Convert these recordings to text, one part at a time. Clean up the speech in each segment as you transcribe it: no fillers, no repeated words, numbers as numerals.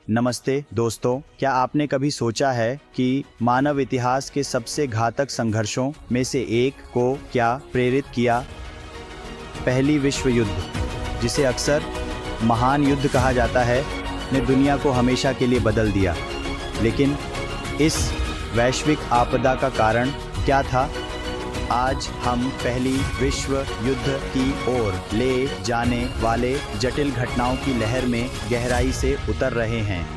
नमस्ते दोस्तों, क्या आपने कभी सोचा है कि मानव इतिहास के सबसे घातक संघर्षों में से एक को क्या प्रेरित किया? पहली विश्व युद्ध, जिसे अक्सर महान युद्ध कहा जाता है, ने दुनिया को हमेशा के लिए बदल दिया। लेकिन इस वैश्विक आपदा का कारण क्या था? आज हम पहली विश्व युद्ध की ओर ले जाने वाले जटिल घटनाओं की लहर में गहराई से उतर रहे हैं।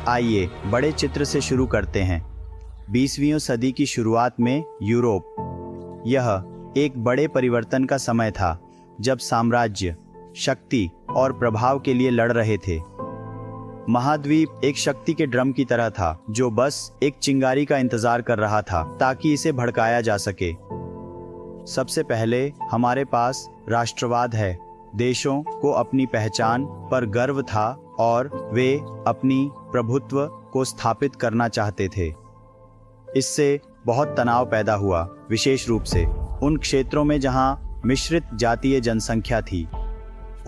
आइए बड़े चित्र से शुरू करते हैं। 20वीं सदी की शुरुआत में यूरोप, यह एक बड़े परिवर्तन का समय था, जब साम्राज्य शक्ति और प्रभाव के लिए लड़ रहे थे। महाद्वीप एक शक्ति के ड्रम की तरह था, जो बस एक चिंगारी का इंतजार कर रहा था ताकि इसे भड़काया जा सके। सबसे पहले हमारे पास राष्ट्रवाद है। देशों को अपनी पहचान पर गर्व था और वे अपनी प्रभुत्व को स्थापित करना चाहते थे। इससे बहुत तनाव पैदा हुआ, विशेष रूप से उन क्षेत्रों में जहां मिश्रित जातीय जनसंख्या थी।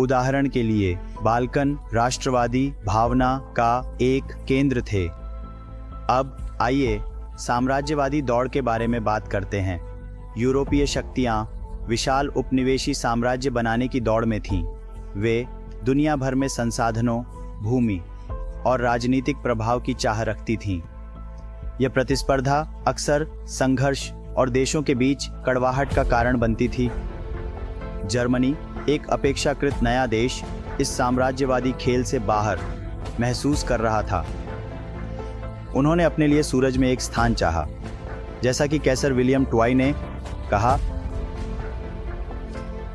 उदाहरण के लिए बाल्कन राष्ट्रवादी भावना का एक केंद्र थे। अब आइए साम्राज्यवादी दौड़ के बारे में बात करते हैं। यूरोपीय शक्तियां विशाल उपनिवेशी साम्राज्य बनाने की दौड़ में थीं। वे दुनिया भर में संसाधनों, भूमि और राजनीतिक प्रभाव की चाह रखती थीं। यह प्रतिस्पर्धा अक्सर संघर्ष और देशों के बीच कड़वाहट का कारण बनती थी। जर्मनी, एक अपेक्षाकृत नया देश, इस साम्राज्यवादी खेल से बाहर महसूस कर रहा था। उन्होंने अपने लिए सूरज में एक स्थान चाहा। जैसा कि कैसर विलियम ट्वाई ने कहा,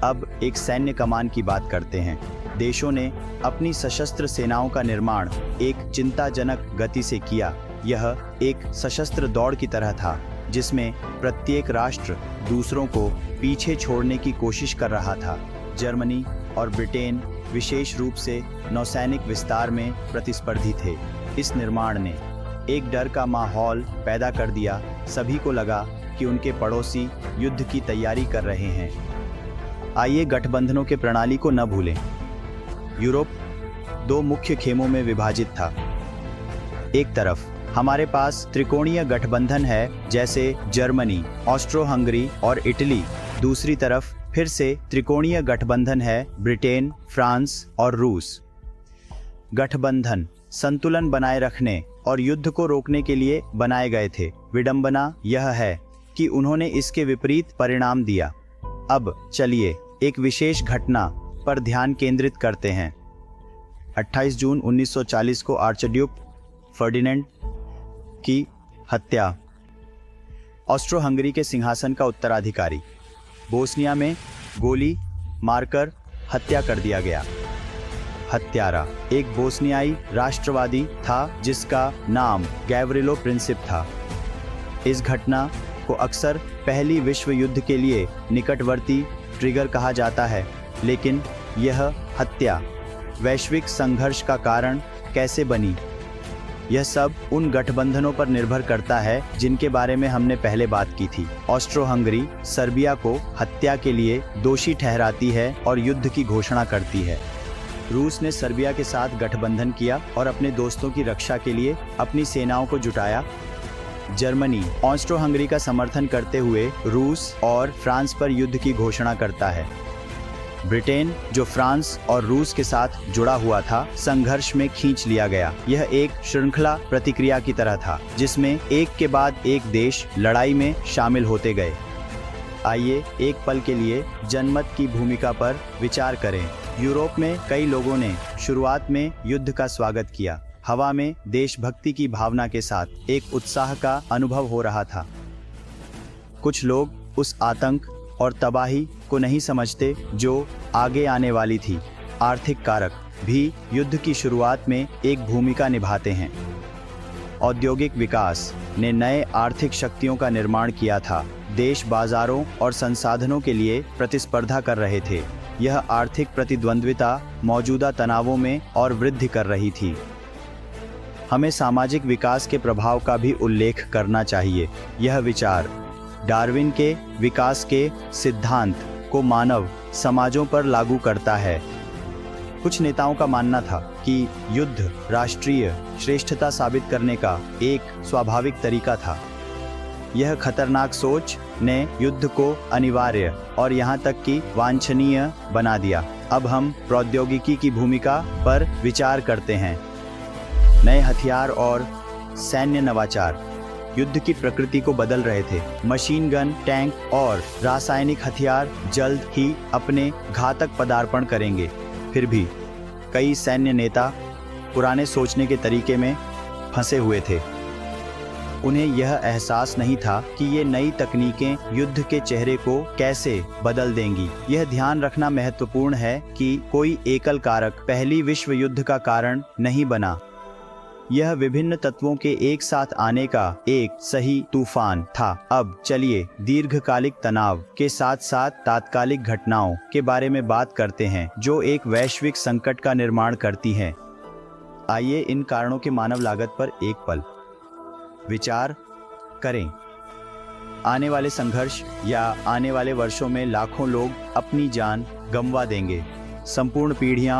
अब एक सैन्य कमान की बात करते हैं। देशों ने अपनी सशस्त्र सेनाओं का निर्माण एक चिंताजनक गति से किया। यह एक सशस्त्र दौड़ की तरह था, जिसमें प्रत्येक राष्ट्र दूसरों को पीछे छोड़ने की कोशिश कर रहा था। जर्मनी और ब्रिटेन विशेष रूप से नौसैनिक विस्तार में प्रतिस्पर्धी थे। इस निर्माण ने एक डर का माहौल पैदा कर दिया। सभी को लगा कि उनके पड़ोसी युद्ध की तैयारी कर रहे हैं। आइए गठबंधनों के प्रणाली को न भूलें। यूरोप दो मुख्य खेमों में विभाजित था। एक तरफ हमारे पास त्रिकोणीय गठबंधन है, जैसे जर्मनी, ऑस्ट्रो हंगरी और इटली। दूसरी तरफ फिर से त्रिकोणीय गठबंधन है, ब्रिटेन, फ्रांस और रूस। गठबंधन संतुलन बनाए रखने और युद्ध को रोकने के लिए बनाए गए थे। विडंबना यह है कि उन्होंने इसके विपरीत परिणाम दिया। अब चलिए एक विशेष घटना पर ध्यान केंद्रित करते हैं। 28 जून 1940 को आर्चड्यूक फर्डिनेंड की हत्या। ऑस्ट्रो हंगरी के सिंहासन का उत्तराधिकारी बोस्निया में गोली मारकर हत्या कर दिया गया। हत्यारा एक बोस्नियाई राष्ट्रवादी था, जिसका नाम गैवरिलो प्रिंसिप था। इस घटना को अक्सर पहली विश्व युद्ध के लिए निकटवर्ती ट्रिगर कहा जाता है, लेकिन यह हत्या वैश्विक संघर्ष का कारण कैसे बनी? यह सब उन गठबंधनों पर निर्भर करता है जिनके बारे में हमने पहले बात की थी। ऑस्ट्रो हंगरी सर्बिया को हत्या के लिए दोषी ठहराती है और युद्ध की घोषणा करती है। रूस ने सर्बिया के साथ गठबंधन किया और अपने दोस्तों की रक्षा के लिए अपनी सेनाओं को जुटाया। जर्मनी ऑस्ट्रो हंगरी का समर्थन करते हुए रूस और फ्रांस पर युद्ध की घोषणा करता है। ब्रिटेन, जो फ्रांस और रूस के साथ जुड़ा हुआ था, संघर्ष में खींच लिया गया। यह एक श्रृंखला प्रतिक्रिया की तरह था, जिसमें एक के बाद एक देश लड़ाई में शामिल होते गए। आइए एक पल के लिए जनमत की भूमिका पर विचार करें। यूरोप में कई लोगों ने शुरुआत में युद्ध का स्वागत किया। हवा में देशभक्ति की भावना के साथ एक उत्साह का अनुभव हो रहा था। कुछ लोग उस आतंक और तबाही को नहीं समझते जो आगे आने वाली थी। आर्थिक कारक भी युद्ध की शुरुआत में एक भूमिका निभाते हैं। औद्योगिक विकास ने नए आर्थिक शक्तियों का निर्माण किया था। देश बाजारों और संसाधनों के लिए प्रतिस्पर्धा कर रहे थे। यह आर्थिक प्रतिद्वंद्विता मौजूदा तनावों में और वृद्धि कर रही थी। हमें सामाजिक विकास के प्रभाव का भी उल्लेख करना चाहिए। यह विचार डार्विन के विकास के सिद्धांत को मानव समाजों पर लागू करता है। कुछ नेताओं का मानना था कि युद्ध राष्ट्रीय श्रेष्ठता साबित करने का एक स्वाभाविक तरीका था। यह खतरनाक सोच ने युद्ध को अनिवार्य और यहाँ तक कि वांछनीय बना दिया। अब हम प्रौद्योगिकी की भूमिका पर विचार करते हैं। नए हथियार और सैन्य नवाचार युद्ध की प्रकृति को बदल रहे थे। मशीन गन, टैंक और रासायनिक हथियार जल्द ही अपने घातक पदार्पण करेंगे। फिर भी कई सैन्य नेता पुराने सोचने के तरीके में फंसे हुए थे। उन्हें यह एहसास नहीं था कि ये नई तकनीकें युद्ध के चेहरे को कैसे बदल देंगी। यह ध्यान रखना महत्वपूर्ण है कि कोई एकल कारक पहली विश्व युद्ध का कारण नहीं बना। यह विभिन्न तत्वों के एक साथ आने का एक सही तूफान था। अब चलिए दीर्घकालिक तनाव के साथ साथ तात्कालिक घटनाओं के बारे में बात करते हैं जो एक वैश्विक संकट का निर्माण करती हैं। आइए इन कारणों के मानव लागत पर एक पल विचार करें। आने वाले संघर्ष या आने वाले वर्षों में लाखों लोग अपनी जान गंवा देंगे। संपूर्ण पीढ़ियां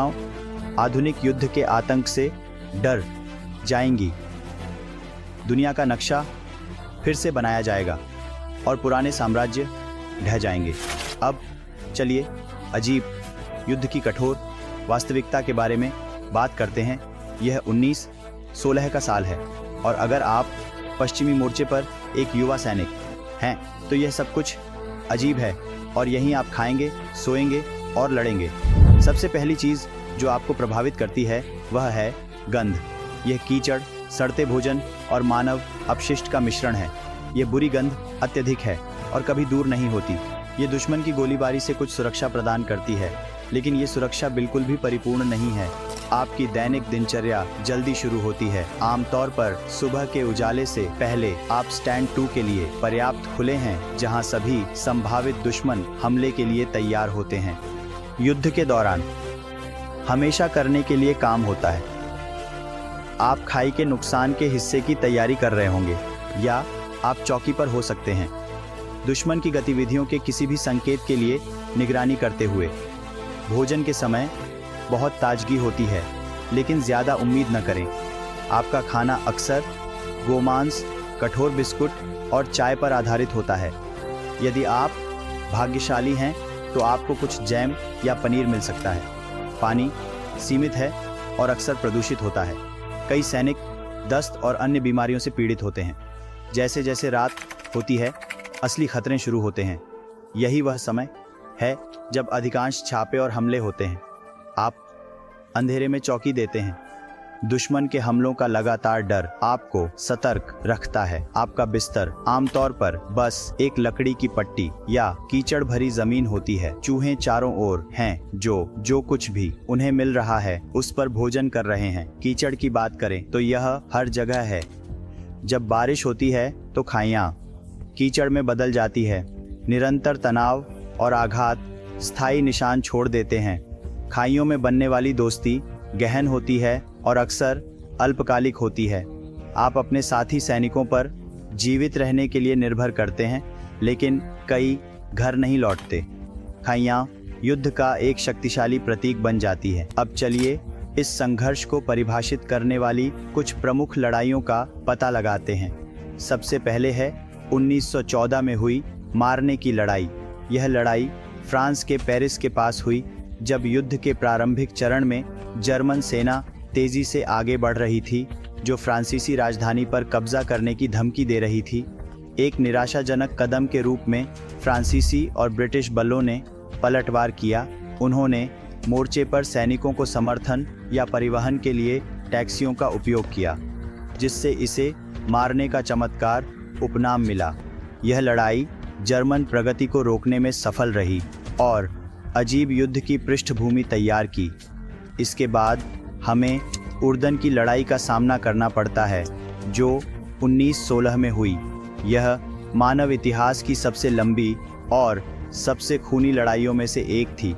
आधुनिक युद्ध के आतंक से डर जाएंगी। दुनिया का नक्शा फिर से बनाया जाएगा और पुराने साम्राज्य ढह जाएंगे। अब चलिए अजीब युद्ध की कठोर वास्तविकता के बारे में बात करते हैं। यह 1916 का साल है और अगर आप पश्चिमी मोर्चे पर एक युवा सैनिक हैं तो यह सब कुछ अजीब है और यहीं आप खाएंगे, सोएंगे और लड़ेंगे। सबसे पहली चीज़ जो आपको प्रभावित करती है वह है गंध। यह कीचड़, सड़ते भोजन और मानव अपशिष्ट का मिश्रण है। यह बुरी गंध अत्यधिक है और कभी दूर नहीं होती। ये दुश्मन की गोलीबारी से कुछ सुरक्षा प्रदान करती है, लेकिन ये सुरक्षा बिल्कुल भी परिपूर्ण नहीं है। आपकी दैनिक दिनचर्या जल्दी शुरू होती है। आमतौर पर सुबह के उजाले से पहले आप स्टैंड 2 के लिए पर्याप्त खुले हैं, जहां सभी संभावित दुश्मन हमले के लिए तैयार होते हैं। युद्ध के दौरान हमेशा करने के लिए काम होता है। आप खाई के नुकसान के हिस्से की तैयारी कर रहे होंगे या आप चौकी पर हो सकते हैं, दुश्मन की गतिविधियों के किसी भी संकेत के लिए निगरानी करते हुए। भोजन के समय बहुत ताजगी होती है, लेकिन ज़्यादा उम्मीद न करें। आपका खाना अक्सर गोमांस, कठोर बिस्कुट और चाय पर आधारित होता है। यदि आप भाग्यशाली हैं तो आपको कुछ जैम या पनीर मिल सकता है। पानी सीमित है और अक्सर प्रदूषित होता है। कई सैनिक दस्त और अन्य बीमारियों से पीड़ित होते हैं। जैसे जैसे रात होती है, असली खतरे शुरू होते हैं। यही वह समय है जब अधिकांश छापे और हमले होते हैं। आप अंधेरे में चौकी देते हैं। दुश्मन के हमलों का लगातार डर आपको सतर्क रखता है। आपका बिस्तर आमतौर पर बस एक लकड़ी की पट्टी या कीचड़ भरी जमीन होती है। चूहे चारों ओर हैं जो कुछ भी उन्हें मिल रहा है उस पर भोजन कर रहे हैं। कीचड़ की बात करें तो यह हर जगह है। जब बारिश होती है तो खाइयां कीचड़ में बदल जाती है। निरंतर तनाव और आघात स्थायी निशान छोड़ देते हैं। खाइयों में बनने वाली दोस्ती गहन होती है और अक्सर अल्पकालिक होती है। आप अपने साथी सैनिकों पर जीवित रहने के लिए निर्भर करते हैं, लेकिन कई घर नहीं लौटते। खाइयां युद्ध का एक शक्तिशाली प्रतीक बन जाती है। अब चलिए इस संघर्ष को परिभाषित करने वाली कुछ प्रमुख लड़ाइयों का पता लगाते हैं। सबसे पहले है 1914 में हुई मारने की लड़ाई। यह लड़ाई फ्रांस के पेरिस के पास हुई, जब युद्ध के प्रारंभिक चरण में जर्मन सेना तेजी से आगे बढ़ रही थी, जो फ्रांसीसी राजधानी पर कब्जा करने की धमकी दे रही थी। एक निराशाजनक कदम के रूप में फ्रांसीसी और ब्रिटिश बलों ने पलटवार किया। उन्होंने मोर्चे पर सैनिकों को समर्थन या परिवहन के लिए टैक्सियों का उपयोग किया, जिससे इसे मारने का चमत्कार उपनाम मिला। यह लड़ाई जर्मन प्रगति को रोकने में सफल रही और अजीब युद्ध की पृष्ठभूमि तैयार की। इसके बाद हमें उर्दन की लड़ाई का सामना करना पड़ता है, जो 1916 में हुई। यह मानव इतिहास की सबसे लंबी और सबसे खूनी लड़ाइयों में से एक थी।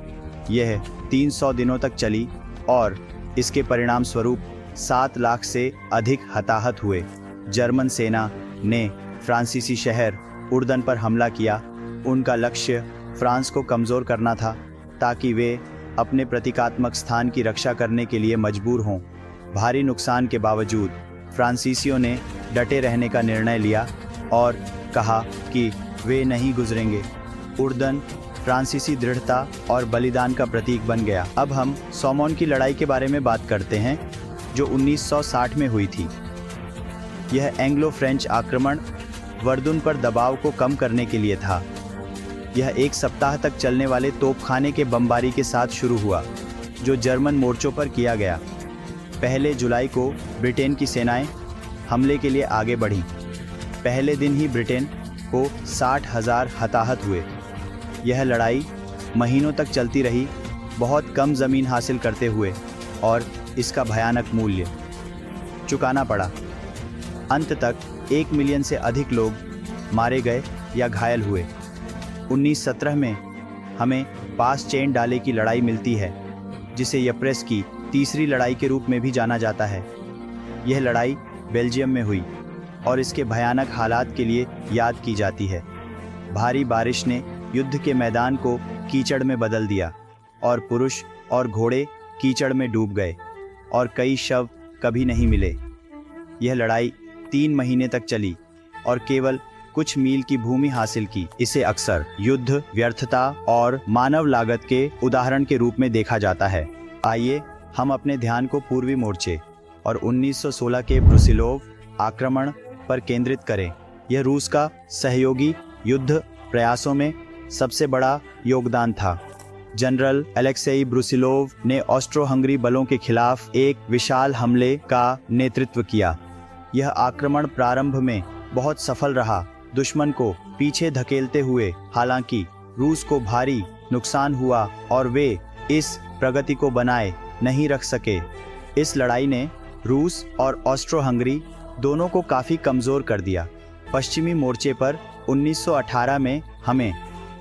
यह 300 दिनों तक चली और इसके परिणाम स्वरूप 7 लाख से अधिक हताहत हुए। जर्मन सेना ने फ्रांसीसी शहर उर्दन पर हमला किया। उनका लक्ष्य फ्रांस को कमज़ोर करना था, ताकि वे अपने प्रतीकात्मक स्थान की रक्षा करने के लिए मजबूर हों। भारी नुकसान के बावजूद फ्रांसीसियों ने डटे रहने का निर्णय लिया और कहा कि वे नहीं गुजरेंगे। उर्दन फ्रांसीसी दृढ़ता और बलिदान का प्रतीक बन गया। अब हम सोमोन की लड़ाई के बारे में बात करते हैं, जो 1960 में हुई थी। यह एंग्लो फ्रेंच आक्रमण वर्दुन पर दबाव को कम करने के लिए था। यह 1 सप्ताह तक चलने वाले तोपखाने के बमबारी के साथ शुरू हुआ, जो जर्मन मोर्चों पर किया गया। पहले जुलाई को ब्रिटेन की सेनाएं हमले के लिए आगे बढ़ीं। पहले दिन ही ब्रिटेन को 60,000 हताहत हुए। यह लड़ाई महीनों तक चलती रही, बहुत कम ज़मीन हासिल करते हुए, और इसका भयानक मूल्य चुकाना पड़ा। अंत तक 1 मिलियन से अधिक लोग मारे गए या घायल हुए। 1917 में हमें पास चेन डाले की लड़ाई मिलती है, जिसे यप्रेस की तीसरी लड़ाई के रूप में भी जाना जाता है। यह लड़ाई बेल्जियम में हुई और इसके भयानक हालात के लिए याद की जाती है। भारी बारिश ने युद्ध के मैदान को कीचड़ में बदल दिया और पुरुष और घोड़े कीचड़ में डूब गए और कई शव कभी नहीं मिले। यह लड़ाई 3 महीने तक चली और केवल कुछ मील की भूमि हासिल की। इसे अक्सर युद्ध, व्यर्थता और मानव लागत के उदाहरण के रूप में देखा जाता है। आइए हम अपने ध्यान को पूर्वी मोर्चे और 1916 के ब्रुसिलोव आक्रमण पर केंद्रित करें। यह रूस का सहयोगी युद्ध प्रयासों में सबसे बड़ा योगदान था। जनरल अलेक्सेई ब्रुसिलोव ने ऑस्ट्रो हंगरी बलों के खिलाफ एक विशाल हमले का नेतृत्व किया। यह आक्रमण प्रारंभ में बहुत सफल रहा, दुश्मन को पीछे धकेलते हुए। हालांकि रूस को भारी नुकसान हुआ और वे इस प्रगति को बनाए नहीं रख सके। इस लड़ाई ने रूस और ऑस्ट्रो हंगरी दोनों को काफ़ी कमज़ोर कर दिया। पश्चिमी मोर्चे पर 1918 में हमें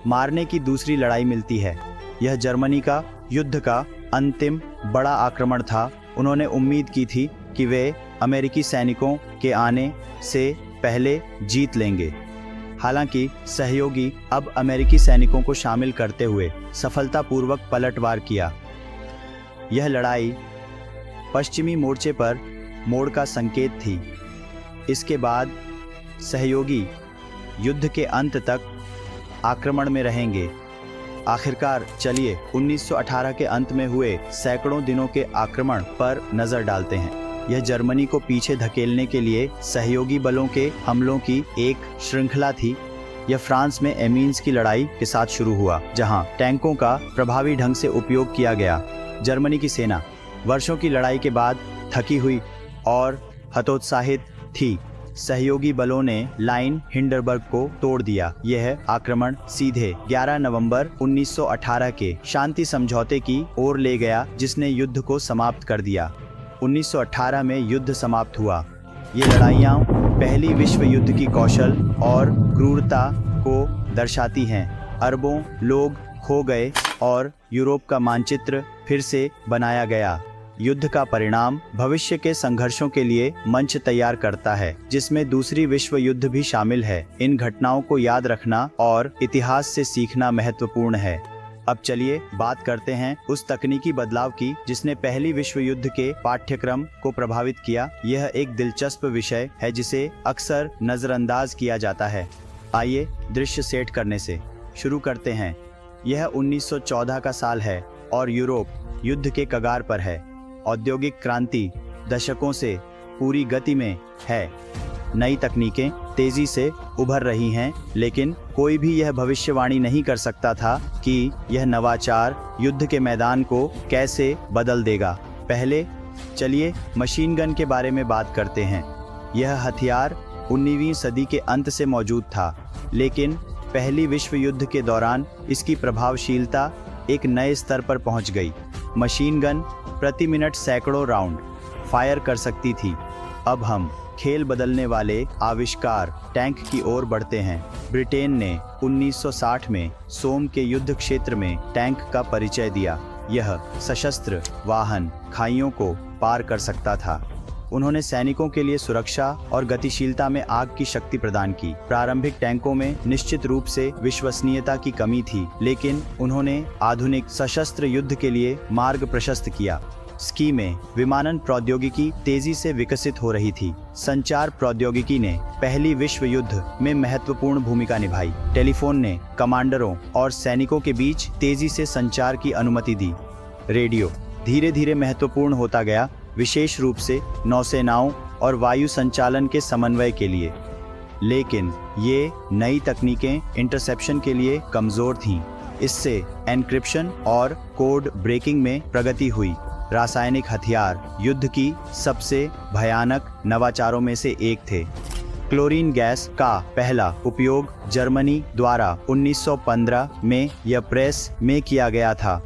मारने की दूसरी लड़ाई मिलती है। यह जर्मनी का युद्ध का अंतिम बड़ा आक्रमण था। उन्होंने उम्मीद की थी कि वे अमेरिकी सैनिकों के आने से पहले जीत लेंगे। हालांकि सहयोगी अब अमेरिकी सैनिकों को शामिल करते हुए सफलतापूर्वक पलटवार किया। यह लड़ाई पश्चिमी मोर्चे पर मोड़ का संकेत थी। इसके बाद सहयोगी युद्ध के अंत तक आक्रमण में रहेंगे। आखिरकार चलिए 1918 के अंत में हुए सैकड़ों दिनों के आक्रमण पर नजर डालते हैं। यह जर्मनी को पीछे धकेलने के लिए सहयोगी बलों के हमलों की एक श्रृंखला थी। यह फ्रांस में एमीन्स की लड़ाई के साथ शुरू हुआ, जहां टैंकों का प्रभावी ढंग से उपयोग किया गया। जर्मनी की सेना वर्षों की लड़ाई के बाद थकी हुई और हतोत्साहित थी। सहयोगी बलों ने लाइन हिंडरबर्ग को तोड़ दिया। यह आक्रमण सीधे 11 नवंबर 1918 के शांति समझौते की ओर ले गया, जिसने युद्ध को समाप्त कर दिया। 1918 में युद्ध समाप्त हुआ। ये लड़ाइयाँ पहली विश्व युद्ध की कौशल और क्रूरता को दर्शाती हैं। अरबों लोग खो गए और यूरोप का मानचित्र फिर से बनाया गया। युद्ध का परिणाम भविष्य के संघर्षों के लिए मंच तैयार करता है, जिसमें दूसरी विश्व युद्ध भी शामिल है। इन घटनाओं को याद रखना और इतिहास से सीखना महत्वपूर्ण है। अब चलिए बात करते हैं उस तकनीकी बदलाव की जिसने पहली विश्व युद्ध के पाठ्यक्रम को प्रभावित किया। यह एक दिलचस्प विषय है जिसे अक्सर नजरअंदाज किया जाता है। आइए दृश्य सेट करने से शुरू करते हैं। यह 1914 का साल है और यूरोप युद्ध के कगार पर है। औद्योगिक क्रांति दशकों से पूरी गति में है। नई तकनीकें तेजी से उभर रही हैं, लेकिन कोई भी यह भविष्यवाणी नहीं कर सकता था कि यह नवाचार युद्ध के मैदान को कैसे बदल देगा। पहले चलिए मशीन गन के बारे में बात करते हैं। यह हथियार 19वीं सदी के अंत से मौजूद था, लेकिन पहली विश्व युद्ध के दौरान इसकी प्रभावशीलता एक नए स्तर पर पहुंच गई। मशीन गन प्रति मिनट सैकड़ों राउंड फायर कर सकती थी। अब हम खेल बदलने वाले आविष्कार टैंक की ओर बढ़ते हैं। ब्रिटेन ने 1960 में सोम के युद्ध क्षेत्र में टैंक का परिचय दिया। यह सशस्त्र वाहन खाइयों को पार कर सकता था। उन्होंने सैनिकों के लिए सुरक्षा और गतिशीलता में आग की शक्ति प्रदान की। प्रारंभिक टैंकों में निश्चित रूप से विश्वसनीयता की कमी थी, लेकिन उन्होंने आधुनिक सशस्त्र युद्ध के लिए मार्ग प्रशस्त किया। स्की में विमानन प्रौद्योगिकी तेजी से विकसित हो रही थी। संचार प्रौद्योगिकी ने पहली विश्व युद्ध में महत्वपूर्ण भूमिका निभाई। टेलीफोन ने कमांडरों और सैनिकों के बीच तेजी से संचार की अनुमति दी। रेडियो धीरे धीरे महत्वपूर्ण होता गया, विशेष रूप से नौसेनाओं और वायु संचालन के समन्वय के लिए। लेकिन ये नई तकनीकें इंटरसेप्शन के लिए कमजोर थीं। इससे एन्क्रिप्शन और कोड ब्रेकिंग में प्रगति हुई। रासायनिक हथियार युद्ध की सबसे भयानक नवाचारों में से एक थे। क्लोरीन गैस का पहला उपयोग जर्मनी द्वारा 1915 में यप्रेस में किया गया था।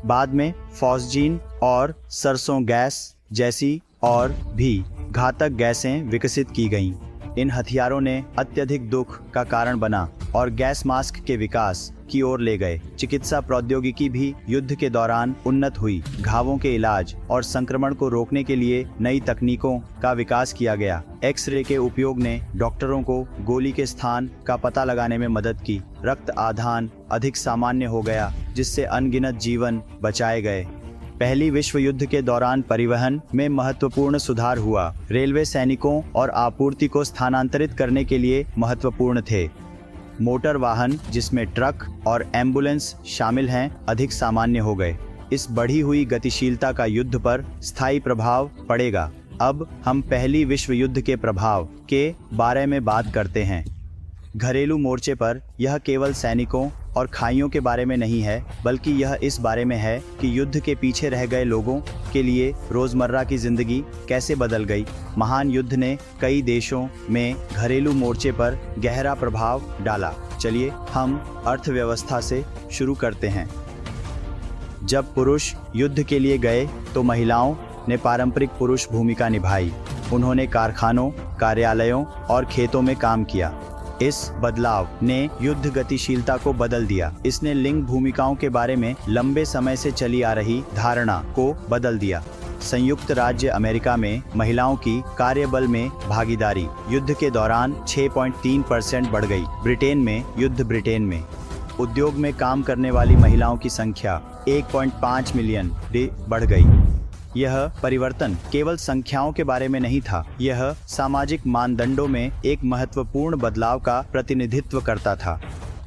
बाद में फॉस्जीन और सरसों गैस जैसी और भी घातक गैसें विकसित की गईं। इन हथियारों ने अत्यधिक दुख का कारण बना और गैस मास्क के विकास की ओर ले गए। चिकित्सा प्रौद्योगिकी भी युद्ध के दौरान उन्नत हुई। घावों के इलाज और संक्रमण को रोकने के लिए नई तकनीकों का विकास किया गया। एक्सरे के उपयोग ने डॉक्टरों को गोली के स्थान का पता लगाने में मदद की। रक्त आदान अधिक सामान्य हो गया, जिससे अनगिनत जीवन बचाए गए। पहली विश्व युद्ध के दौरान परिवहन में महत्वपूर्ण सुधार हुआ। रेलवे सैनिकों और आपूर्ति को स्थानांतरित करने के लिए महत्वपूर्ण थे। मोटर वाहन, जिसमें ट्रक और एम्बुलेंस शामिल हैं, अधिक सामान्य हो गए। इस बढ़ी हुई गतिशीलता का युद्ध पर स्थायी प्रभाव पड़ेगा। अब हम पहली विश्व युद्ध के प्रभाव के बारे में बात करते हैं। घरेलू मोर्चे पर यह केवल सैनिकों और खाइयों के बारे में नहीं है, बल्कि यह इस बारे में है कि युद्ध के पीछे रह गए लोगों के लिए रोजमर्रा की जिंदगी कैसे बदल गई। महान युद्ध ने कई देशों में घरेलू मोर्चे पर गहरा प्रभाव डाला। चलिए हम अर्थव्यवस्था से शुरू करते हैं। जब पुरुष युद्ध के लिए गए तो महिलाओं ने पारंपरिक पुरुष भूमिका निभाई। उन्होंने कारखानों, कार्यालयों और खेतों में काम किया। इस बदलाव ने युद्ध गतिशीलता को बदल दिया। इसने लिंग भूमिकाओं के बारे में लंबे समय से चली आ रही धारणा को बदल दिया। संयुक्त राज्य अमेरिका में महिलाओं की कार्यबल में भागीदारी युद्ध के दौरान 6.3% बढ़ गई। ब्रिटेन में उद्योग में काम करने वाली महिलाओं की संख्या 1.5 मिलियन बढ़ गई। यह परिवर्तन केवल संख्याओं के बारे में नहीं था, यह सामाजिक मानदंडों में एक महत्वपूर्ण बदलाव का प्रतिनिधित्व करता था।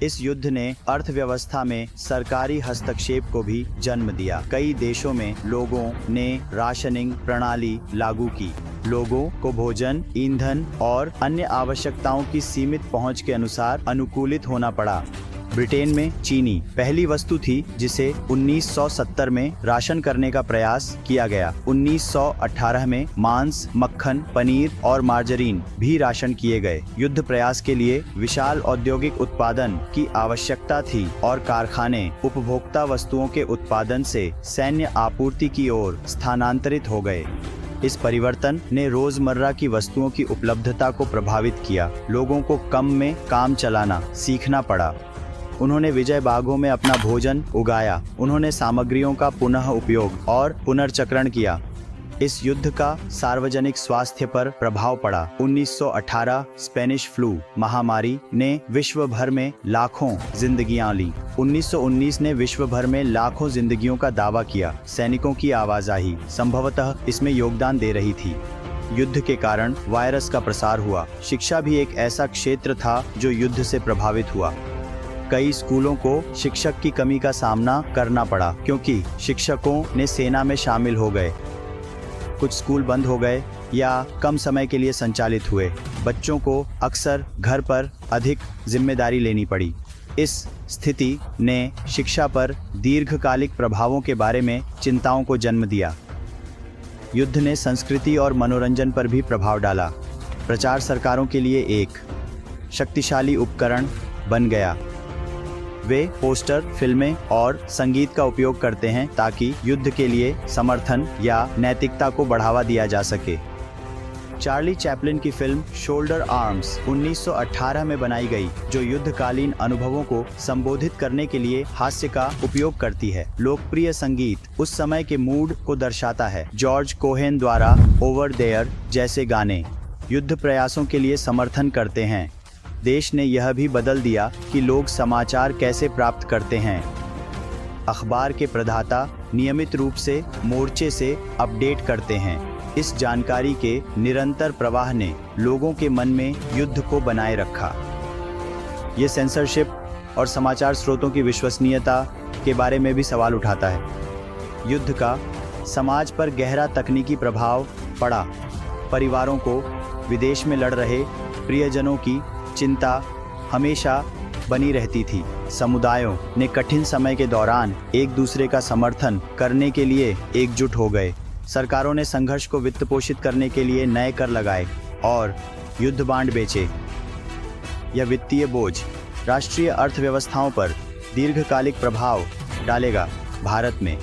इस युद्ध ने अर्थव्यवस्था में सरकारी हस्तक्षेप को भी जन्म दिया। कई देशों में लोगों ने राशनिंग प्रणाली लागू की। लोगों को भोजन, ईंधन और अन्य आवश्यकताओं की सीमित पहुंच के अनुसार अनुकूलित होना पड़ा। ब्रिटेन में चीनी पहली वस्तु थी जिसे 1970 में राशन करने का प्रयास किया गया। 1918 में मांस, मक्खन, पनीर और मार्जरीन भी राशन किए गए। युद्ध प्रयास के लिए विशाल औद्योगिक उत्पादन की आवश्यकता थी और कारखाने उपभोक्ता वस्तुओं के उत्पादन से सैन्य आपूर्ति की ओर स्थानांतरित हो गए। इस परिवर्तन ने रोजमर्रा की वस्तुओं की उपलब्धता को प्रभावित किया। लोगों को कम में काम चलाना सीखना पड़ा। उन्होंने विजय बागों में अपना भोजन उगाया। उन्होंने सामग्रियों का पुनः उपयोग और पुनर्चक्रण किया। इस युद्ध का सार्वजनिक स्वास्थ्य पर प्रभाव पड़ा। 1918 स्पेनिश फ्लू महामारी ने विश्व भर में लाखों जिंदगियां ली। 1919 ने विश्व भर में लाखों जिंदगियों का दावा किया। सैनिकों की आवाजाही संभवतः इसमें योगदान दे रही थी। युद्ध के कारण वायरस का प्रसार हुआ। शिक्षा भी एक ऐसा क्षेत्र था जो युद्ध से प्रभावित हुआ। कई स्कूलों को शिक्षक की कमी का सामना करना पड़ा क्योंकि शिक्षकों ने सेना में शामिल हो गए। कुछ स्कूल बंद हो गए या कम समय के लिए संचालित हुए। बच्चों को अक्सर घर पर अधिक जिम्मेदारी लेनी पड़ी। इस स्थिति ने शिक्षा पर दीर्घकालिक प्रभावों के बारे में चिंताओं को जन्म दिया। युद्ध ने संस्कृति और मनोरंजन पर भी प्रभाव डाला। प्रचार सरकारों के लिए एक शक्तिशाली उपकरण बन गया। वे पोस्टर, फिल्में और संगीत का उपयोग करते हैं ताकि युद्ध के लिए समर्थन या नैतिकता को बढ़ावा दिया जा सके। चार्ली चैपलिन की फिल्म शोल्डर आर्म्स 1918 में बनाई गई, जो युद्धकालीन अनुभवों को संबोधित करने के लिए हास्य का उपयोग करती है। लोकप्रिय संगीत उस समय के मूड को दर्शाता है। जॉर्ज कोहेन द्वारा ओवर देयर जैसे गाने युद्ध प्रयासों के लिए समर्थन करते हैं। देश ने यह भी बदल दिया कि लोग समाचार कैसे प्राप्त करते हैं। अखबार के प्रदाता नियमित रूप से मोर्चे से अपडेट करते हैं। इस जानकारी के निरंतर प्रवाह ने लोगों के मन में युद्ध को बनाए रखा। ये सेंसरशिप और समाचार स्रोतों की विश्वसनीयता के बारे में भी सवाल उठाता है। युद्ध का समाज पर गहरा तकनीकी प्रभाव पड़ा। परिवारों को विदेश में लड़ रहे प्रियजनों की चिंता हमेशा बनी रहती थी। समुदायों ने कठिन समय के दौरान एक दूसरे का समर्थन करने के लिए एकजुट हो गए। सरकारों ने संघर्ष को वित्त पोषित करने के लिए नए कर लगाए और युद्ध बांड बेचे। यह वित्तीय बोझ राष्ट्रीय अर्थव्यवस्थाओं पर दीर्घकालिक प्रभाव डालेगा। भारत में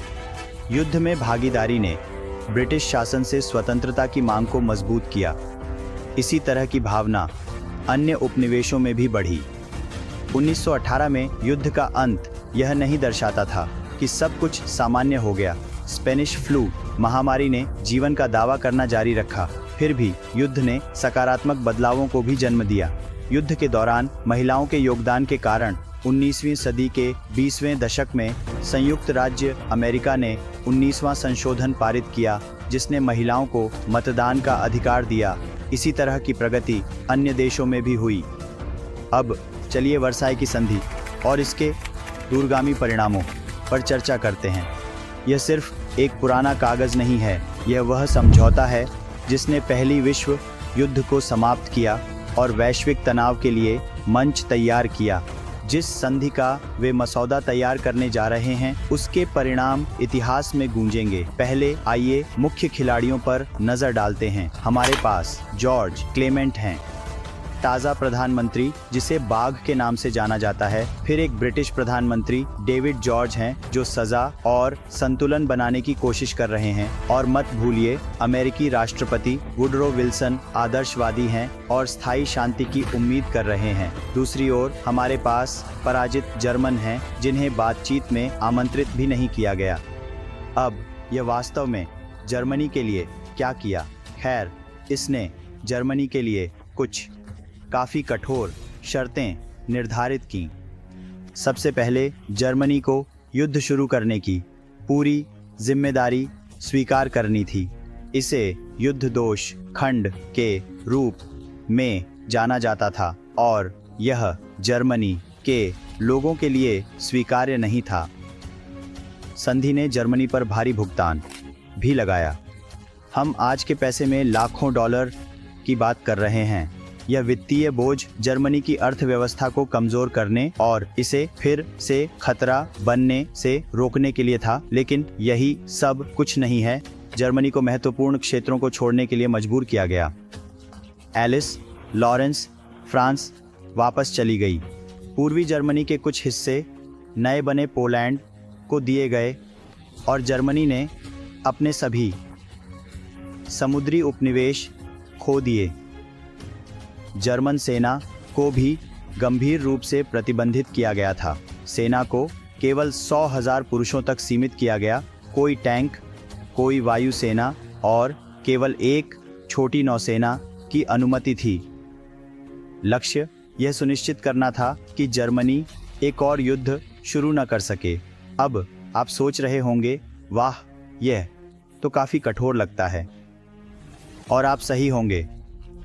युद्ध में भागीदारी ने ब्रिटिश शासन से स्वतंत्रता की मांग को मजबूत किया। इसी तरह की भावना अन्य उपनिवेशों में भी बढ़ी। 1918 में युद्ध का अंत यह नहीं दर्शाता था कि सब कुछ सामान्य हो गया। स्पेनिश फ्लू महामारी ने जीवन का दावा करना जारी रखा। फिर भी युद्ध ने सकारात्मक बदलावों को भी जन्म दिया। युद्ध के दौरान महिलाओं के योगदान के कारण 19वीं सदी के 20वें दशक में संयुक्त राज्य अमेरिका ने 19वां संशोधन पारित किया, जिसने महिलाओं को मतदान का अधिकार दिया। इसी तरह की प्रगति अन्य देशों में भी हुई। अब चलिए वर्साई की संधि और इसके दूरगामी परिणामों पर चर्चा करते हैं। यह सिर्फ एक पुराना कागज नहीं है, यह वह समझौता है जिसने पहली विश्व युद्ध को समाप्त किया और वैश्विक तनाव के लिए मंच तैयार किया। जिस संधि का वे मसौदा तैयार करने जा रहे हैं, उसके परिणाम इतिहास में गूंजेंगे। पहले आइए मुख्य खिलाड़ियों पर नजर डालते हैं। हमारे पास जॉर्ज क्लेमेंट हैं, ताज़ा प्रधानमंत्री जिसे बाघ के नाम से जाना जाता है। फिर एक ब्रिटिश प्रधानमंत्री डेविड जॉर्ज हैं, जो सजा और संतुलन बनाने की कोशिश कर रहे हैं। और मत भूलिए अमेरिकी राष्ट्रपति वुडरो विल्सन आदर्शवादी हैं और स्थायी शांति की उम्मीद कर रहे हैं। दूसरी ओर हमारे पास पराजित जर्मन हैं, जिन्हें बातचीत में आमंत्रित भी नहीं किया गया। अब यह वास्तव में जर्मनी के लिए क्या किया? खैर, इसने जर्मनी के लिए कुछ काफ़ी कठोर शर्तें निर्धारित की। सबसे पहले जर्मनी को युद्ध शुरू करने की पूरी जिम्मेदारी स्वीकार करनी थी। इसे युद्ध दोष खंड के रूप में जाना जाता था और यह जर्मनी के लोगों के लिए स्वीकार्य नहीं था। संधि ने जर्मनी पर भारी भुगतान भी लगाया। हम आज के पैसे में लाखों डॉलर की बात कर रहे हैं। यह वित्तीय बोझ जर्मनी की अर्थव्यवस्था को कमजोर करने और इसे फिर से खतरा बनने से रोकने के लिए था। लेकिन यही सब कुछ नहीं है। जर्मनी को महत्वपूर्ण क्षेत्रों को छोड़ने के लिए मजबूर किया गया। एलिस लॉरेंस फ्रांस वापस चली गई। पूर्वी जर्मनी के कुछ हिस्से नए बने पोलैंड को दिए गए और जर्मनी ने अपने सभी समुद्री उपनिवेश खो दिए। जर्मन सेना को भी गंभीर रूप से प्रतिबंधित किया गया था। सेना को केवल 100,000 पुरुषों तक सीमित किया गया। कोई टैंक, कोई वायुसेना और केवल एक छोटी नौसेना की अनुमति थी। लक्ष्य यह सुनिश्चित करना था कि जर्मनी एक और युद्ध शुरू न कर सके। अब आप सोच रहे होंगे, वाह, यह तो काफ़ी कठोर लगता है। और आप सही होंगे।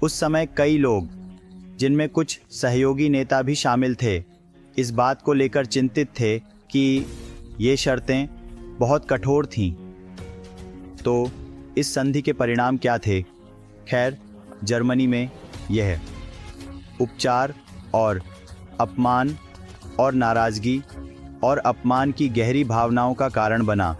उस समय कई लोग, जिनमें कुछ सहयोगी नेता भी शामिल थे, इस बात को लेकर चिंतित थे कि ये शर्तें बहुत कठोर थीं। तो इस संधि के परिणाम क्या थे? खैर, जर्मनी में यह उपचार और अपमान और नाराज़गी और अपमान की गहरी भावनाओं का कारण बना।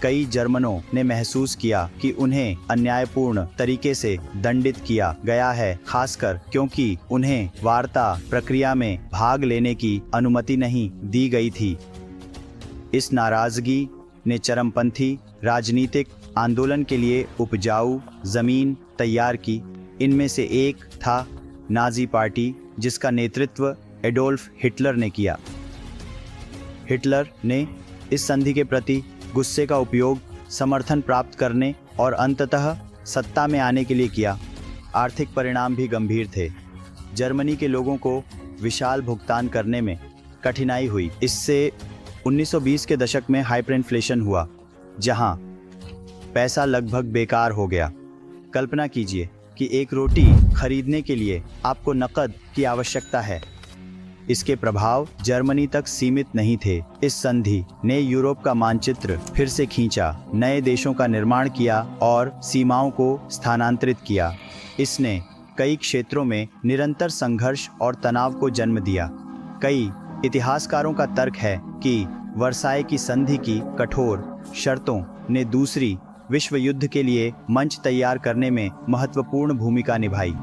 कई जर्मनों ने महसूस किया कि उन्हें अन्यायपूर्ण तरीके से दंडित किया गया है, खासकर क्योंकि उन्हें वार्ता प्रक्रिया में भाग लेने की अनुमति नहीं दी गई थी। इस नाराज़गी ने चरमपंथी राजनीतिक आंदोलन के लिए उपजाऊ जमीन तैयार की। इनमें से एक था नाजी पार्टी, जिसका नेतृत्व एडोल्फ हिटलर ने किया। हिटलर ने इस संधि के प्रति गुस्से का उपयोग समर्थन प्राप्त करने और अंततः सत्ता में आने के लिए किया। आर्थिक परिणाम भी गंभीर थे। जर्मनी के लोगों को विशाल भुगतान करने में कठिनाई हुई। इससे 1920 के दशक में हाइपरइन्फ्लेशन हुआ, जहां पैसा लगभग बेकार हो गया। कल्पना कीजिए कि एक रोटी खरीदने के लिए आपको नकद की आवश्यकता है। इसके प्रभाव जर्मनी तक सीमित नहीं थे। इस संधि ने यूरोप का मानचित्र फिर से खींचा, नए देशों का निर्माण किया और सीमाओं को स्थानांतरित किया। इसने कई क्षेत्रों में निरंतर संघर्ष और तनाव को जन्म दिया। कई इतिहासकारों का तर्क है कि वर्साय की संधि की कठोर शर्तों ने दूसरी विश्व युद्ध के लिए मंच तैयार करने में महत्वपूर्ण भूमिका निभाई।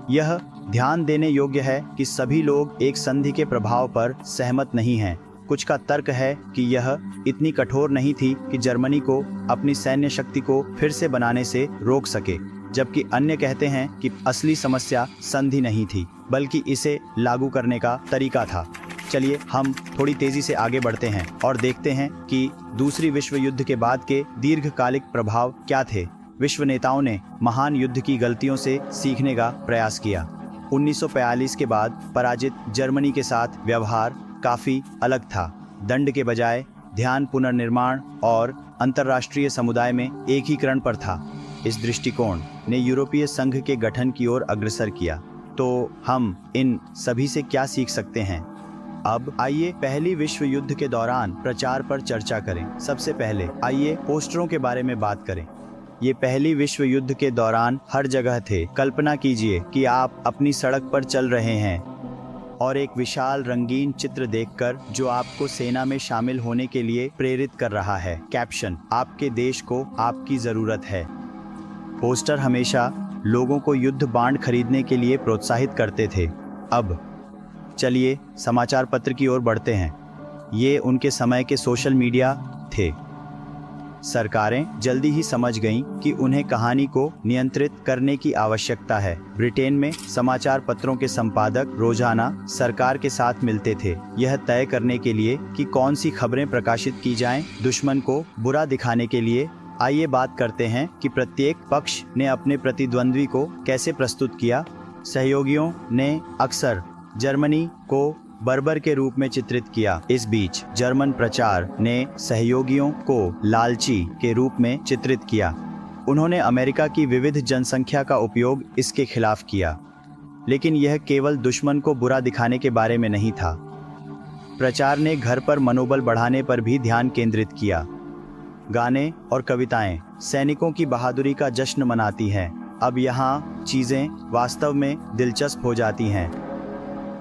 यह ध्यान देने योग्य है कि सभी लोग एक संधि के प्रभाव पर सहमत नहीं हैं। कुछ का तर्क है कि यह इतनी कठोर नहीं थी कि जर्मनी को अपनी सैन्य शक्ति को फिर से बनाने से रोक सके, जबकि अन्य कहते हैं कि असली समस्या संधि नहीं थी, बल्कि इसे लागू करने का तरीका था। चलिए हम थोड़ी तेजी से आगे बढ़ते हैं और देखते हैं कि दूसरी विश्व युद्ध के बाद के दीर्घकालिक प्रभाव क्या थे। विश्व नेताओं ने महान युद्ध की गलतियों से सीखने का प्रयास किया। 1945 के बाद पराजित जर्मनी के साथ व्यवहार काफी अलग था। दंड के बजाय ध्यान पुनर्निर्माण और अंतर्राष्ट्रीय समुदाय में एकीकरण पर था। इस दृष्टिकोण ने यूरोपीय संघ के गठन की ओर अग्रसर किया। तो हम इन सभी से क्या सीख सकते हैं? अब आइए पहली विश्व युद्ध के दौरान प्रचार पर चर्चा करें। सबसे पहले आइए पोस्टरों के बारे में बात करें। ये पहली विश्व युद्ध के दौरान हर जगह थे। कल्पना कीजिए कि आप अपनी सड़क पर चल रहे हैं और एक विशाल रंगीन चित्र देखकर जो आपको सेना में शामिल होने के लिए प्रेरित कर रहा है। कैप्शन: आपके देश को आपकी जरूरत है। पोस्टर हमेशा लोगों को युद्ध बांड खरीदने के लिए प्रोत्साहित करते थे। अब चलिए समाचार पत्र की ओर बढ़ते हैं। ये उनके समय के सोशल मीडिया थे। सरकारें जल्दी ही समझ गईं कि उन्हें कहानी को नियंत्रित करने की आवश्यकता है। ब्रिटेन में समाचार पत्रों के संपादक रोजाना सरकार के साथ मिलते थे, यह तय करने के लिए कि कौन सी खबरें प्रकाशित की जाएं। दुश्मन को बुरा दिखाने के लिए आइए बात करते हैं कि प्रत्येक पक्ष ने अपने प्रतिद्वंद्वी को कैसे प्रस्तुत किया। सहयोगियों ने अक्सर जर्मनी को बर्बर के रूप में चित्रित किया। इस बीच जर्मन प्रचार ने सहयोगियों को लालची के रूप में चित्रित किया। उन्होंने अमेरिका की विविध जनसंख्या का उपयोग इसके खिलाफ किया, लेकिन यह केवल दुश्मन को बुरा दिखाने के बारे में नहीं था। प्रचार ने घर पर मनोबल बढ़ाने पर भी ध्यान केंद्रित किया। गाने और कविताएं सैनिकों की बहादुरी का जश्न मनाती हैं। अब यहाँ चीजें वास्तव में दिलचस्प हो जाती हैं।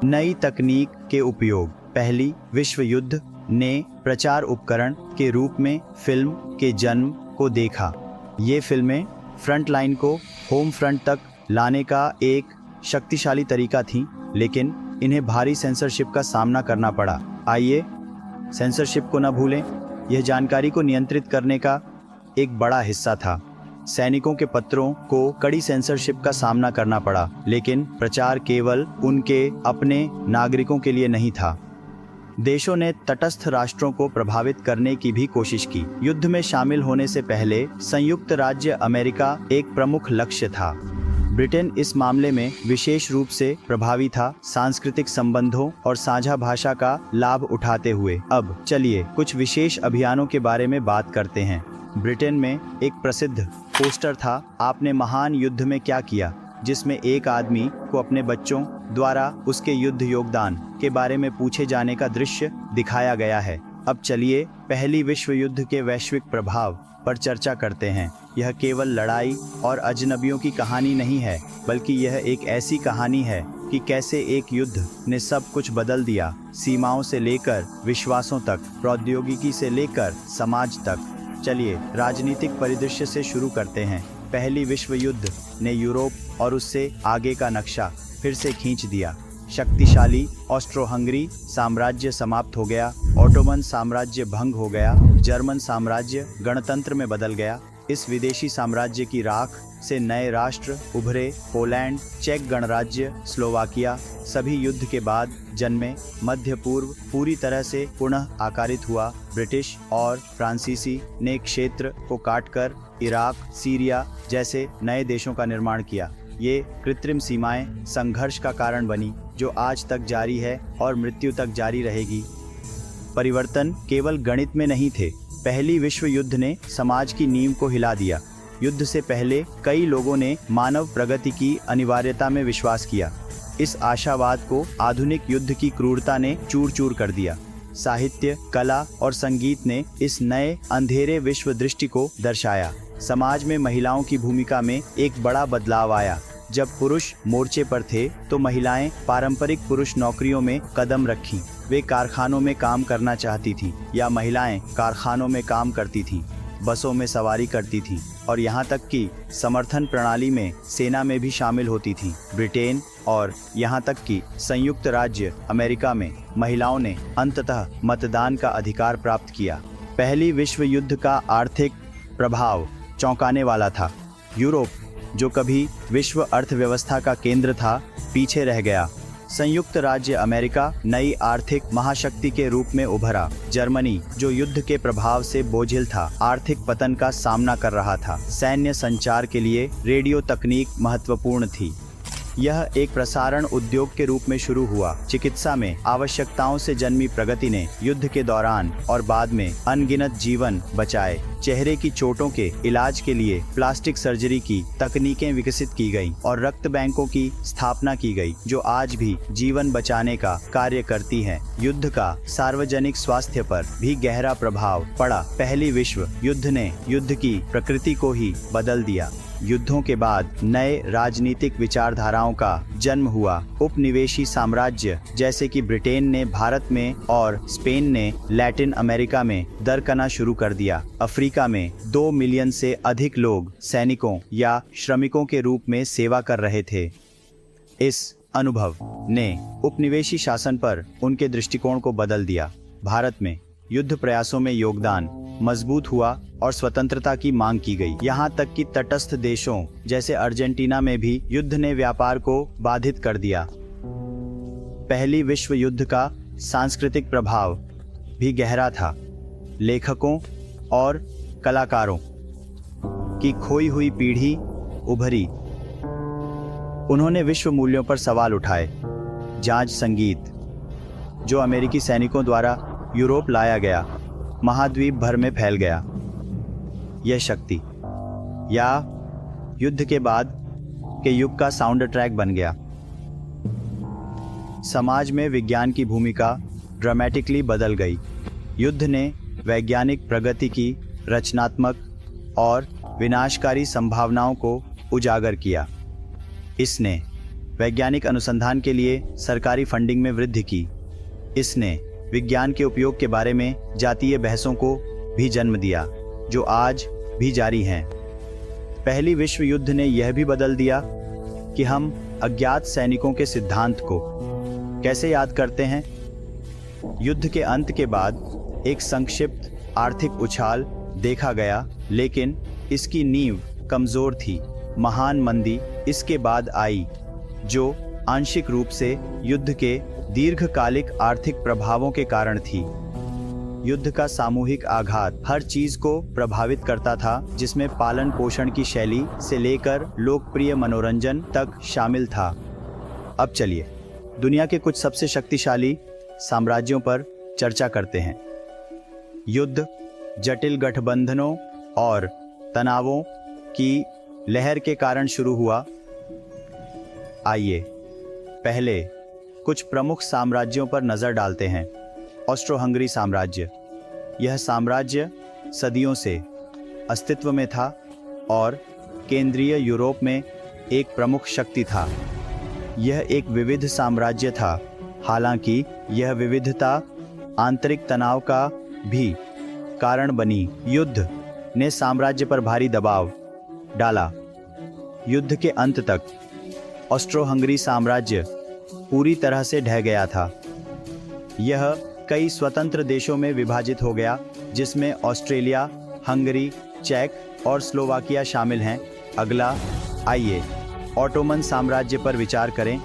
नई तकनीक के उपयोग। पहली विश्व युद्ध ने प्रचार उपकरण के रूप में फिल्म के जन्म को देखा। ये फिल्में फ्रंट लाइन को होम फ्रंट तक लाने का एक शक्तिशाली तरीका थीं, लेकिन इन्हें भारी सेंसरशिप का सामना करना पड़ा। आइए सेंसरशिप को न भूलें, यह जानकारी को नियंत्रित करने का एक बड़ा हिस्सा था। सैनिकों के पत्रों को कड़ी सेंसरशिप का सामना करना पड़ा, लेकिन प्रचार केवल उनके अपने नागरिकों के लिए नहीं था। देशों ने तटस्थ राष्ट्रों को प्रभावित करने की भी कोशिश की। युद्ध में शामिल होने से पहले संयुक्त राज्य अमेरिका एक प्रमुख लक्ष्य था। ब्रिटेन इस मामले में विशेष रूप से प्रभावी था, सांस्कृतिक संबंधों और साझा भाषा का लाभ उठाते हुए। अब चलिए कुछ विशेष अभियानों के बारे में बात करते हैं। ब्रिटेन में एक प्रसिद्ध पोस्टर था, आपने महान युद्ध में क्या किया, जिसमें एक आदमी को अपने बच्चों द्वारा उसके युद्ध योगदान के बारे में पूछे जाने का दृश्य दिखाया गया है। अब चलिए पहली विश्व युद्ध के वैश्विक प्रभाव पर चर्चा करते हैं। यह केवल लड़ाई और अजनबियों की कहानी नहीं है, बल्कि यह एक ऐसी कहानी है कि कैसे एक युद्ध ने सब कुछ बदल दिया, सीमाओं से लेकर विश्वासों तक, प्रौद्योगिकी से लेकर समाज तक। चलिए राजनीतिक परिदृश्य से शुरू करते हैं। पहली विश्व युद्ध ने यूरोप और उससे आगे का नक्शा फिर से खींच दिया। शक्तिशाली ऑस्ट्रो हंगरी साम्राज्य समाप्त हो गया, ऑटोमन साम्राज्य भंग हो गया, जर्मन साम्राज्य गणतंत्र में बदल गया। इस विदेशी साम्राज्य की राख से नए राष्ट्र उभरे। पोलैंड, चेक गणराज्य, स्लोवाकिया सभी युद्ध के बाद जन्मे। मध्य पूर्व पूरी तरह से पुनः आकारित हुआ। ब्रिटिश और फ्रांसीसी ने क्षेत्र को काटकर इराक, सीरिया जैसे नए देशों का निर्माण किया। ये कृत्रिम सीमाएं संघर्ष का कारण बनी, जो आज तक जारी है और मृत्यु तक जारी रहेगी। परिवर्तन केवल गणित में नहीं थे। पहली विश्व युद्ध ने समाज की नींव को हिला दिया। युद्ध से पहले कई लोगों ने मानव प्रगति की अनिवार्यता में विश्वास किया। इस आशावाद को आधुनिक युद्ध की क्रूरता ने चूर-चूर कर दिया। साहित्य, कला और संगीत ने इस नए अंधेरे विश्व दृष्टि को दर्शाया। समाज में महिलाओं की भूमिका में एक बड़ा बदलाव आया। जब पुरुष मोर्चे पर थे तो महिलाएं पारंपरिक पुरुष नौकरियों में कदम रखीं। वे कारखानों में काम करना चाहती थीं या महिलाएं कारखानों में काम करती थीं, बसों में सवारी करती थीं और यहाँ तक कि समर्थन प्रणाली में सेना में भी शामिल होती थीं। ब्रिटेन और यहाँ तक कि संयुक्त राज्य अमेरिका में महिलाओं ने अंततः मतदान का अधिकार प्राप्त किया। पहली विश्व युद्ध का आर्थिक प्रभाव चौंकाने वाला था। यूरोप, जो कभी विश्व अर्थव्यवस्था का केंद्र था, पीछे रह गया। संयुक्त राज्य अमेरिका नई आर्थिक महाशक्ति के रूप में उभरा। जर्मनी, जो युद्ध के प्रभाव से बोझिल था, आर्थिक पतन का सामना कर रहा था। सैन्य संचार के लिए रेडियो तकनीक महत्वपूर्ण थी। यह एक प्रसारण उद्योग के रूप में शुरू हुआ। चिकित्सा में आवश्यकताओं से जन्मी प्रगति ने युद्ध के दौरान और बाद में अनगिनत जीवन बचाए। चेहरे की चोटों के इलाज के लिए प्लास्टिक सर्जरी की तकनीकें विकसित की गईं और रक्त बैंकों की स्थापना की गई, जो आज भी जीवन बचाने का कार्य करती हैं। युद्ध का सार्वजनिक स्वास्थ्य पर भी गहरा प्रभाव पड़ा। पहली विश्व युद्ध ने युद्ध की प्रकृति को ही बदल दिया। युद्धों के बाद नए राजनीतिक विचारधाराओं का जन्म हुआ। उपनिवेशी साम्राज्य जैसे कि ब्रिटेन ने भारत में और स्पेन ने लैटिन अमेरिका में दरकना शुरू कर दिया। अफ्रीका में 2 मिलियन से अधिक लोग सैनिकों या श्रमिकों के रूप में सेवा कर रहे थे। इस अनुभव ने उपनिवेशी शासन पर उनके दृष्टिकोण को बदल दिया। भारत में युद्ध प्रयासों में योगदान मजबूत हुआ और स्वतंत्रता की मांग की गई। यहाँ तक कि तटस्थ देशों जैसे अर्जेंटीना में भी युद्ध ने व्यापार को बाधित कर दिया। पहली विश्व युद्ध का सांस्कृतिक प्रभाव भी गहरा था। लेखकों और कलाकारों की खोई हुई पीढ़ी उभरी। उन्होंने विश्व मूल्यों पर सवाल उठाए। जाज संगीत, जो अमेरिकी सैनिकों द्वारा यूरोप लाया गया, महाद्वीप भर में फैल गया। यह शक्ति या युद्ध के बाद के युग का साउंड ट्रैक बन गया। समाज में विज्ञान की भूमिका ड्रामेटिकली बदल गई। युद्ध ने वैज्ञानिक प्रगति की रचनात्मक और विनाशकारी संभावनाओं को उजागर किया। इसने वैज्ञानिक अनुसंधान के लिए सरकारी फंडिंग में वृद्धि की। इसने विज्ञान के उपयोग के बारे में जातीय बहसों को भी जन्म दिया, जो आज भी जारी हैं। पहली विश्व युद्ध ने यह भी बदल दिया कि हम अज्ञात सैनिकों के सिद्धांत को कैसे याद करते हैं। युद्ध के अंत के बाद एक संक्षिप्त आर्थिक उछाल देखा गया, लेकिन इसकी नींव कमजोर थी। महान मंदी इसके बाद आई, जो आंशिक रूप से युद्ध के दीर्घकालिक आर्थिक प्रभावों के कारण थी। युद्ध का सामूहिक आघात हर चीज को प्रभावित करता था, जिसमें पालन पोषण की शैली से लेकर लोकप्रिय मनोरंजन तक शामिल था। अब चलिए दुनिया के कुछ सबसे शक्तिशाली साम्राज्यों पर चर्चा करते हैं। युद्ध जटिल गठबंधनों और तनावों की लहर के कारण शुरू हुआ। आइए पहले कुछ प्रमुख साम्राज्यों पर नजर डालते हैं। ऑस्ट्रो-हंगरी साम्राज्य। यह साम्राज्य सदियों से अस्तित्व में था और केंद्रीय यूरोप में एक प्रमुख शक्ति था। यह एक विविध साम्राज्य था, हालांकि यह विविधता आंतरिक तनाव का भी कारण बनी। युद्ध ने साम्राज्य पर भारी दबाव डाला। युद्ध के अंत तक ऑस्ट्रो-हंगरी साम्राज्य पूरी तरह से ढह गया था। यह कई स्वतंत्र देशों में विभाजित हो गया, जिसमें ऑस्ट्रेलिया, हंगरी, चेक और स्लोवाकिया शामिल हैं। अगला, आइए ऑटोमन साम्राज्य पर विचार करें।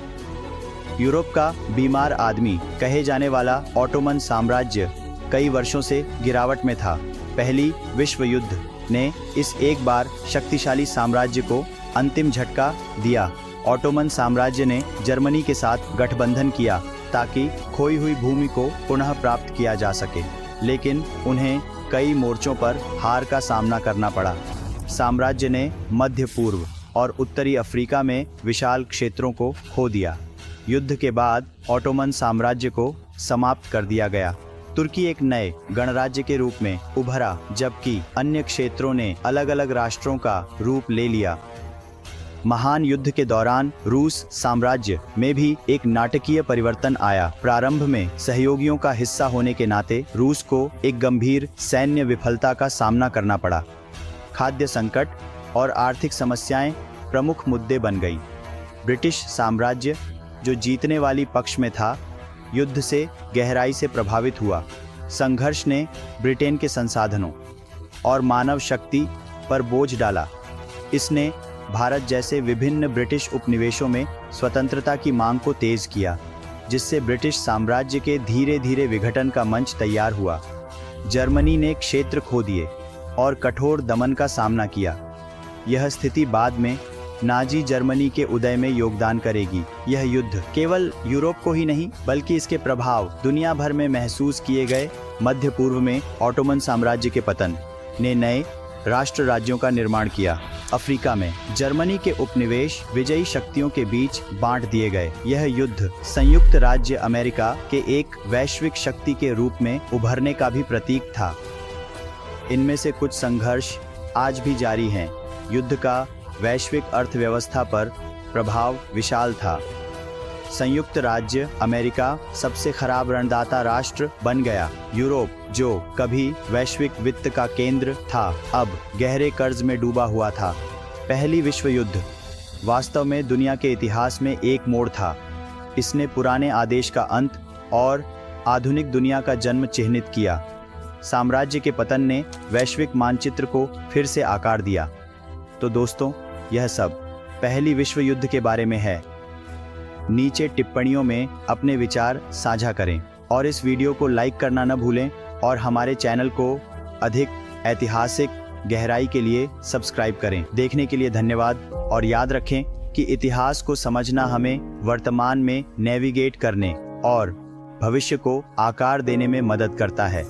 यूरोप का बीमार आदमी कहे जाने वाला ऑटोमन साम्राज्य कई वर्षों से गिरावट में था। पहली विश्व युद्ध ने इस एक बार शक्तिशाली साम्राज्य को अंतिम झटका दिया। ऑटोमन साम्राज्य ने जर्मनी के साथ गठबंधन किया ताकि खोई हुई भूमि को पुनः प्राप्त किया जा सके, लेकिन उन्हें कई मोर्चों पर हार का सामना करना पड़ा। साम्राज्य ने मध्य पूर्व और उत्तरी अफ्रीका में विशाल क्षेत्रों को खो दिया। युद्ध के बाद ऑटोमन साम्राज्य को समाप्त कर दिया गया। तुर्की एक नए गणराज्य के रूप में उभरा, जबकि अन्य क्षेत्रों ने अलग अलग राष्ट्रों का रूप ले लिया। महान युद्ध के दौरान रूस साम्राज्य में भी एक नाटकीय परिवर्तन आया। प्रारंभ में सहयोगियों का हिस्सा होने के नाते रूस को एक गंभीर सैन्य विफलता का सामना करना पड़ा। खाद्य संकट और आर्थिक समस्याएं प्रमुख मुद्दे बन गई। ब्रिटिश साम्राज्य, जो जीतने वाली पक्ष में था, युद्ध से गहराई से प्रभावित हुआ। संघर्ष ने ब्रिटेन के संसाधनों और मानव शक्ति पर बोझ डाला। इसने भारत जैसे विभिन्न ब्रिटिश उपनिवेशों में स्वतंत्रता की मांग को तेज किया, जिससे ब्रिटिश साम्राज्य के धीरे धीरे विघटन का मंच तैयार हुआ। जर्मनी ने क्षेत्र खो दिए और कठोर दमन का सामना किया। यह स्थिति बाद में नाजी जर्मनी के उदय में योगदान करेगी। यह युद्ध केवल यूरोप को ही नहीं, बल्कि इसके प्रभाव दुनिया भर में महसूस किए गए। मध्य पूर्व में ऑटोमन साम्राज्य के पतन ने नए राष्ट्र राज्यों का निर्माण किया। अफ्रीका में जर्मनी के उपनिवेश विजयी शक्तियों के बीच बांट दिए गए। यह युद्ध संयुक्त राज्य अमेरिका के एक वैश्विक शक्ति के रूप में उभरने का भी प्रतीक था। इनमें से कुछ संघर्ष आज भी जारी हैं। युद्ध का वैश्विक अर्थव्यवस्था पर प्रभाव विशाल था। संयुक्त राज्य अमेरिका सबसे खराब ऋणदाता राष्ट्र बन गया। यूरोप, जो कभी वैश्विक वित्त का केंद्र था, अब गहरे कर्ज में डूबा हुआ था। पहली विश्व युद्ध वास्तव में दुनिया के इतिहास में एक मोड़ था। इसने पुराने आदेश का अंत और आधुनिक दुनिया का जन्म चिह्नित किया। साम्राज्य के पतन ने वैश्विक मानचित्र को फिर से आकार दिया। तो दोस्तों, यह सब पहली विश्व युद्ध के बारे में है। नीचे टिप्पणियों में अपने विचार साझा करें और इस वीडियो को लाइक करना न भूलें और हमारे चैनल को अधिक ऐतिहासिक गहराई के लिए सब्सक्राइब करें। देखने के लिए धन्यवाद और याद रखें कि इतिहास को समझना हमें वर्तमान में नेविगेट करने और भविष्य को आकार देने में मदद करता है।